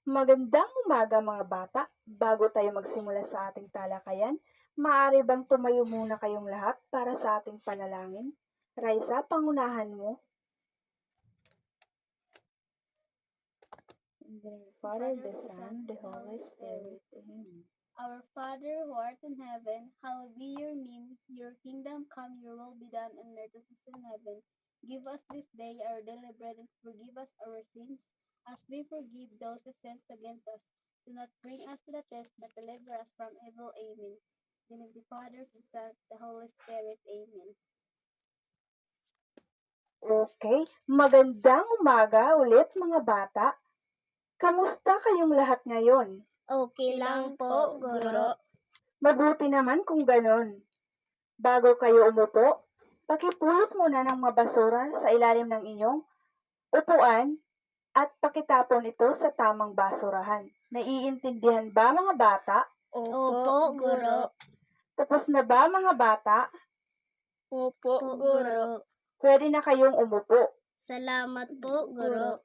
Magandang umaga mga bata. Bago tayo magsimula sa ating talakayan, maaari bang tumayo muna kayong lahat para sa ating panalangin? Raisa, pangunahan mo. In the name of the Father, the Son, the Holy Spirit. Amen. Our Father who art in heaven, hallowed be your name. Your kingdom come, your will be done on earth as it is in heaven. Give us this day our daily bread and forgive us our sins, as we forgive those who sin against us. Do not bring us to the test, but deliver us from evil. Amen. In the name of the Father, the Son, the Holy Spirit. Amen. Okay, magandang umaga ulit mga bata. Kamusta kayong lahat ngayon? Okay lang po, Guro. Mabuti naman kung ganon. Bago kayo umupo, pakipulot muna ng mga basura sa ilalim ng inyong upuan at pakitapon ito sa tamang basurahan. Naiintindihan ba mga bata? Opo, Guro. Tapos na ba mga bata? Opo, Guro. Pwede na kayong umupo. Salamat po, Guro.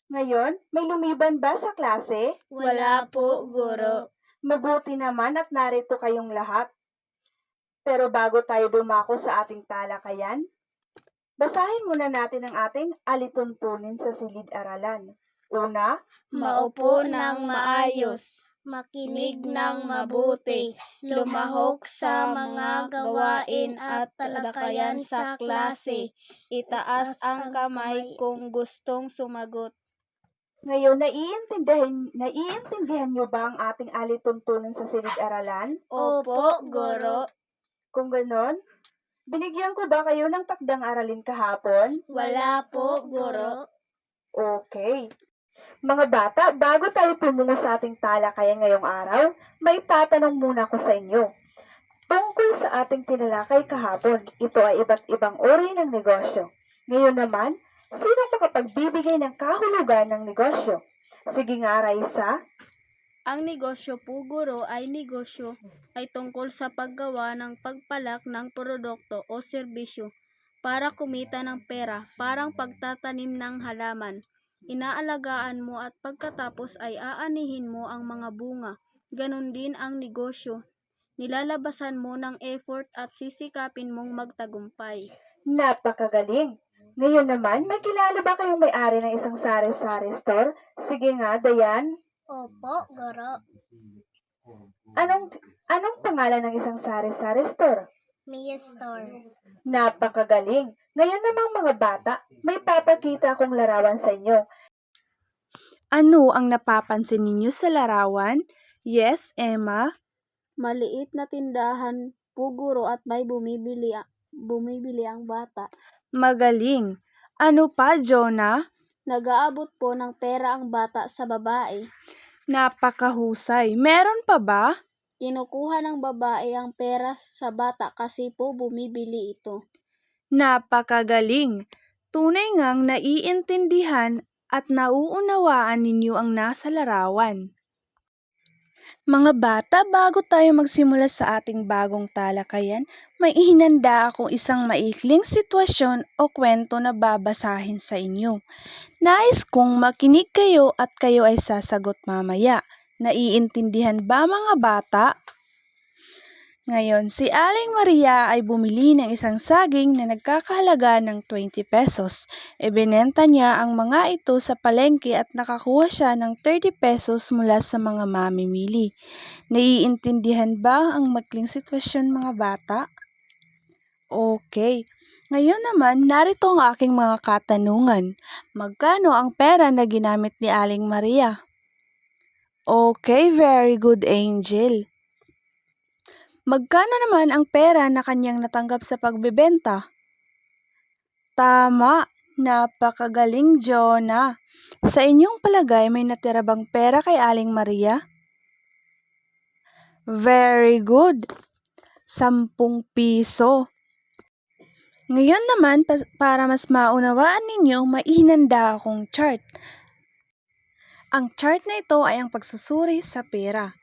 Ngayon, may lumiban ba sa klase? Wala po, Guro. Mabuti naman at narito kayong lahat. Pero bago tayo dumako sa ating talakayan, basahin muna natin ang ating alituntunin sa silid-aralan. Una, Maupo ng maayos, makinig ng mabuti, lumahok sa mga gawain at talakayan sa klase. Itaas ang kamay kung gustong sumagot. ngayon naiintindihan niyo ba ang ating alituntunin sa silid-aralan? Opo, Guro. Kung ganon, binigyan ko ba kayo ng takdang aralin kahapon? Wala po, Guro. Okay. Mga bata, bago tayo pumunta sa ating talakayan ngayong araw, may tatanong muna ko sa inyo. Tungkol sa ating tinalakay kahapon, ito ay iba't ibang uri ng negosyo. Ngayon naman, sino makapagbibigay ng kahulugan ng negosyo? Sige nga, Raisa. Ang negosyo po, Guro, ay tungkol sa paggawa ng pagpalak ng produkto o serbisyo para kumita ng pera, parang pagtatanim ng halaman. Inaalagaan mo at pagkatapos ay aanihin mo ang mga bunga. Ganon din ang negosyo. Nilalabasan mo ng effort at sisikapin mong magtagumpay. Napakagaling. Ngayon naman, may kilala ba kayong may-ari ng isang sari-sari store? Sige nga, Dayan. Opo, Guro. Anong pangalan ng isang sari-sari store? Mia Store. Napakagaling. Ngayon namang mga bata, may papakita akong larawan sa inyo. Ano ang napapansin ninyo sa larawan? Yes, Emma? Maliit na tindahan po, Guro, at may bumibili ang bata. Magaling. Ano pa, Jonah? Nag-aabot po ng pera ang bata sa babae. Napakahusay. Meron pa ba? Kinukuha ng babae ang pera sa bata kasi po bumibili ito. Napakagaling. Tunay ngang naiintindihan at nauunawaan ninyo ang nasa larawan. Mga bata, bago tayo magsimula sa ating bagong talakayan, may ihinanda akong isang maikling sitwasyon o kwento na babasahin sa inyo. Nais kong makinig kayo at kayo ay sasagot mamaya. Naiintindihan ba mga bata? Ngayon, si Aling Maria ay bumili ng isang saging na nagkakahalaga ng 20 pesos. Ibinenta niya ang mga ito sa palengke at nakakuha siya ng 30 pesos mula sa mga mamimili. Naiintindihan ba ang maikling sitwasyon mga bata? Okay. Ngayon naman, narito ang aking mga katanungan. Magkano ang pera na ginamit ni Aling Maria? Okay, very good, Angel. Magkano naman ang pera na kanyang natanggap sa pagbebenta? Tama, napakagaling, Jonah. Sa inyong palagay, may natira bang pera kay Aling Maria? Very good. 10 piso. Ngayon naman, para mas maunawaan ninyo, maihinanda akong chart. Ang chart na ito ay ang pagsusuri sa pera.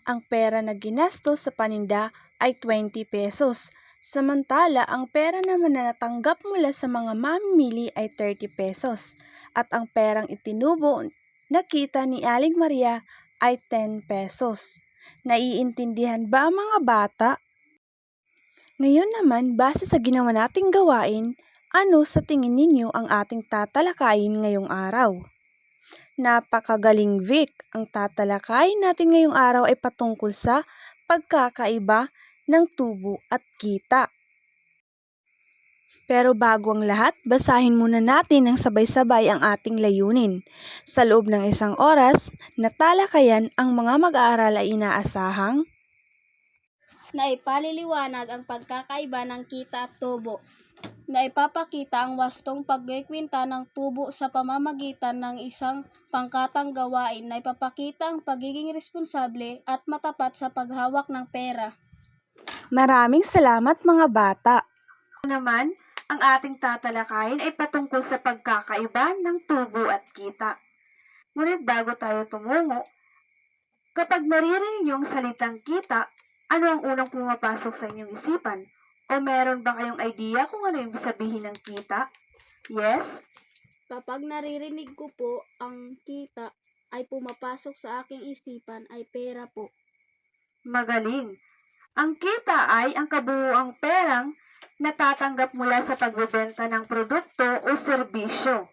Ang pera na ginastos sa paninda ay 20 pesos. Samantala, ang pera naman na natanggap mula sa mga mamimili ay 30 pesos. At ang perang itinubo na kita ni Aling Maria ay 10 pesos. Naiintindihan ba ang mga bata? Ngayon naman, base sa ginawa nating gawain, ano sa tingin ninyo ang ating tatalakayin ngayong araw? Napakagaling, Vic! Ang tatalakayin natin ngayong araw ay patungkol sa pagkakaiba ng tubo at kita. Pero bago ang lahat, basahin muna natin ng sabay-sabay ang ating layunin. Sa loob ng isang oras, na talakayan ang mga mag-aaral ay inaasahang na ipaliliwanag ang pagkakaiba ng kita at tubo, na ipapakita ang wastong pagkikwenta ng tubo sa pamamagitan ng isang pangkatang gawain, na ipapakita ang pagiging responsable at matapat sa paghawak ng pera. Maraming salamat mga bata. Naman, ang ating tatalakayin ay patungkol sa pagkakaiba ng tubo at kita. Ngunit bago tayo tumungo, kapag naririnig niyo ang salitang kita, ano ang unang pumapasok sa inyong isipan? O meron ba kayong idea kung ano yung sabihin ng kita? Yes? Kapag naririnig ko po ang kita, ay pumapasok sa aking isipan ay pera po. Magaling! Ang kita ay ang kabuuang perang natatanggap mula sa pagbebenta ng produkto o serbisyo.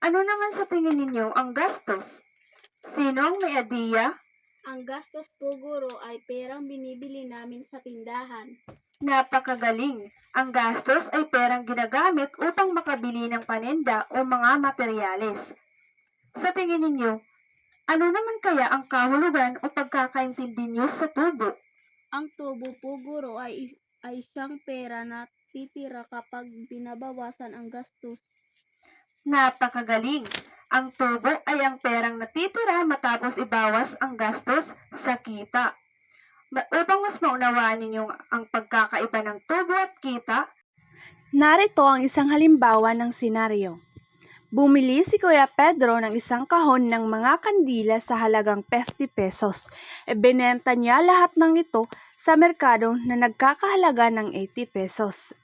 Ano naman sa tingin ninyo ang gastos? Sinong may idea? Ang gastos po, guro, ay perang binibili namin sa tindahan. Napakagaling! Ang gastos ay perang ginagamit upang makabili ng paninda o mga materyales. Sa tingin ninyo, ano naman kaya ang kahulugan o pagkakaintindi niyo sa tubo? Ang tubo po, guro, ay siyang pera na titira kapag binabawasan ang gastos. Napakagaling! Ang tubo ay ang perang natitira matapos ibawas ang gastos sa kita. Upang mas maunawaan ninyo ang pagkakaiba ng tubo at kita, narito ang isang halimbawa ng senaryo. Bumili si Kuya Pedro ng isang kahon ng mga kandila sa halagang 50 pesos. Ibinenta niya lahat ng ito sa merkado na nagkakahalaga ng 80 pesos.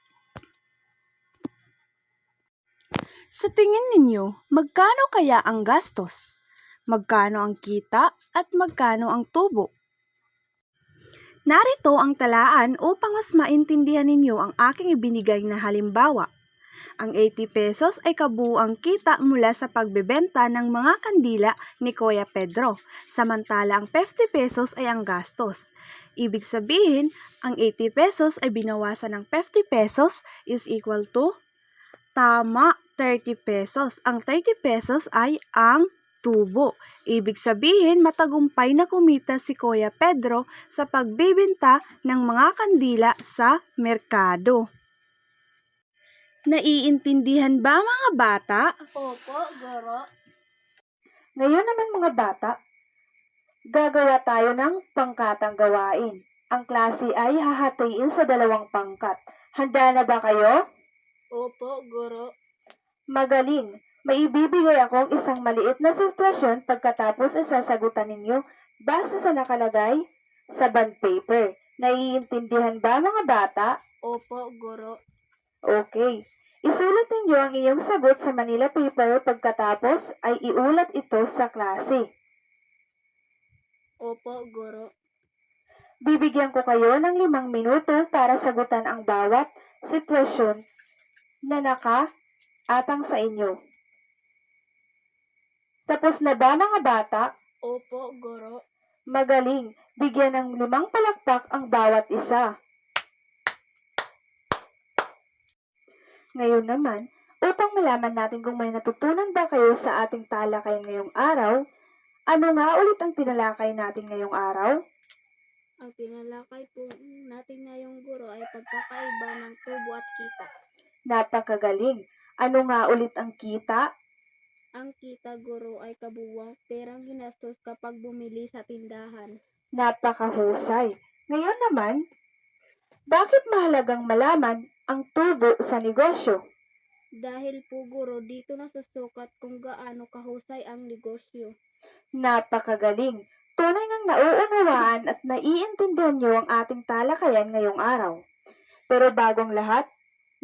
Sa tingin ninyo, magkano kaya ang gastos? Magkano ang kita at magkano ang tubo? Narito ang talaan upang mas maintindihan ninyo ang aking ibinigay na halimbawa. Ang 80 pesos ay kabuuang kita mula sa pagbebenta ng mga kandila ni Kuya Pedro, samantala ang 50 pesos ay ang gastos. Ibig sabihin, ang 80 pesos ay binawasan ng 50 pesos is equal to, tama, 30 pesos. Ang 30 pesos ay ang tubo. Ibig sabihin, matagumpay na kumita si Kuya Pedro sa pagbibenta ng mga kandila sa merkado. Naiintindihan ba mga bata? Opo, guro. Ngayon naman mga bata, gagawa tayo ng pangkatang gawain. Ang klase ay hahatiin sa 2 pangkat. Handa na ba kayo? Opo, guro. Magaling! May ibibigay akong isang maliit na sitwasyon pagkatapos ay sasagutan ninyo base sa nakalagay sa bond paper. Naiintindihan ba mga bata? Opo, guro. Okay. Isulat ninyo ang iyong sagot sa Manila paper pagkatapos ay iulat ito sa klase. Opo, guro. Bibigyan ko kayo ng 5 minuto para sagutan ang bawat sitwasyon na nakaatang sa inyo. Tapos na ba mga bata? Opo, guro. Magaling! Bigyan ng 5 palakpak ang bawat isa. Ngayon naman, upang malaman natin kung may natutunan ba kayo sa ating talakayan ngayong araw, ano nga ulit ang tinalakay natin ngayong araw? Ang tinalakay po natin ngayong, guro, ay pagkakaiba ng tubo at kita. Napakagaling! Ano nga ulit ang kita? Ang kita, guro, ay kabuuang perang ginastos kapag bumili sa tindahan. Napakahusay! Ngayon naman, bakit mahalagang malaman ang tubo sa negosyo? Dahil po, guro, dito nasusukat kung gaano kahusay ang negosyo. Napakagaling! Tunay ngang nauunawaan at naiintindihan niyo ang ating talakayan ngayong araw. Pero bagong lahat,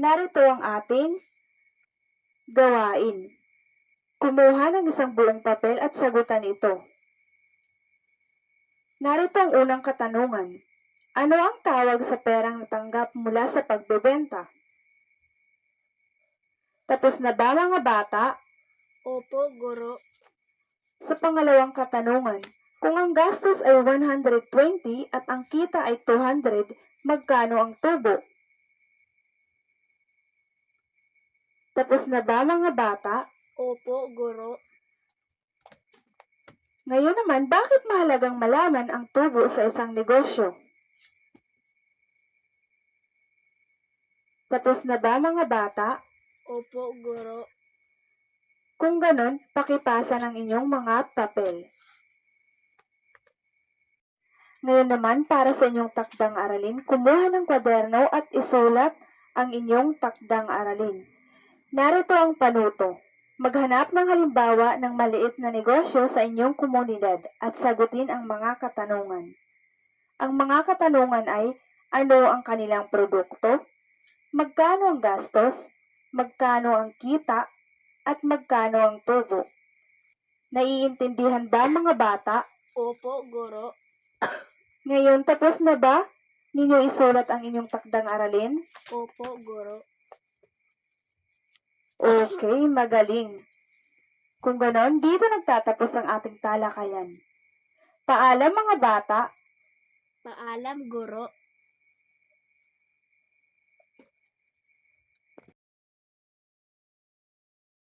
narito ang ating gawain. Kumuha ng isang buong papel at sagutan ito. Narito ang unang katanungan. Ano ang tawag sa perang natanggap mula sa pagbebenta? Tapos na ba mga bata? Opo, guro. Sa pangalawang katanungan, kung ang gastos ay 120 at ang kita ay 200, magkano ang tubo? Tapos na ba mga bata? Opo, guro. Ngayon naman, bakit mahalagang malaman ang tubo sa isang negosyo? Tapos na ba mga bata? Opo, guro. Kung ganon, pakipasa ng inyong mga papel. Ngayon naman, para sa inyong takdang aralin, kumuha ng kwaderno at isulat ang inyong takdang aralin. Narito ang panuto. Maghanap ng halimbawa ng maliit na negosyo sa inyong komunidad at sagutin ang mga katanungan. Ang mga katanungan ay, ano ang kanilang produkto? Magkano ang gastos? Magkano ang kita? At magkano ang tubo? Naiintindihan ba mga bata? Opo, guro. Ngayon, tapos na ba ninyo isulat ang inyong takdang aralin? Opo, guro. Okay, magaling. Kung ganon, dito nagtatapos ang ating talakayan. Paalam mga bata. Paalam, guro.